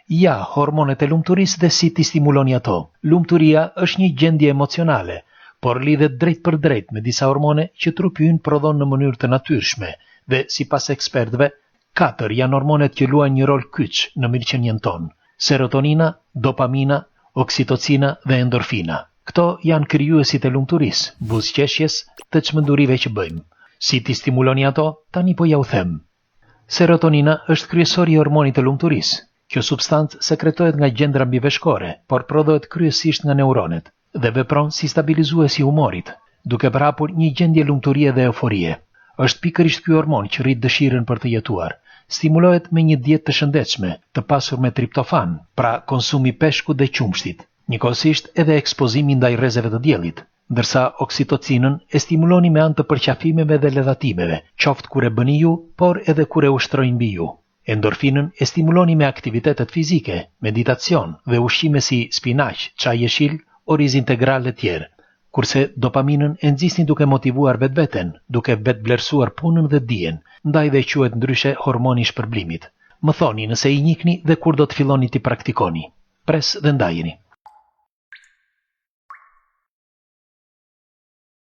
Ja hormonet e lumturisë dhe si t'i stimuloni ato. Lumturia është një gjendje emocionale, por lidhet drejt për drejt me disa hormone që trupi ynë prodhon në mënyrë të natyrshme dhe sipas ekspertëve, 4 janë hormonet që luajnë një rol kyç në mirëqenien tonë: serotonina, dopamina, oksitocina dhe endorfina. Këto janë krijuesit e lumturisë, buzëqeshjes, të çmendurive që bëjmë. Si t'i stimuloni ato? Tani po ja u them. Serotonina është kryesori i hormonit të lumturisë. Kjo substancë sekretohet nga gjendra mbiveshkore, por prodhohet kryesisht nga neuronet dhe vepron si stabilizues i humorit, duke përhapur një gjendje lumturie dhe euforie. Është pikërisht ky hormon që rrit dëshirën për të jetuar. Stimulohet me një dietë të shëndetshme, të pasur me triptofan, pra konsumi peshkut dhe qumshtit. Njëkohësisht edhe ekspozimi ndaj rrezeve të diellit, ndërsa oksitocinën e stimuloni me anë të përqafimeve dhe ledhatimeve, qoftë kur e bëni ju, por edhe kur e ushtrojnë mbi ju. Endorfinën e stimuloni me aktivitetet fizike, meditacion dhe ushqime si spinaq, çaj jeshil, oriz integral e tjerë, kurse dopaminën e nxisni duke motivuar vetveten, duke vetë vlerësuar punën dhe dijen, ndaj dhe quhet ndryshe hormoni i shpërblimit. Më thoni nëse i njihni dhe kur do të filloni t'i praktikoni. Pres dhe ndajeni.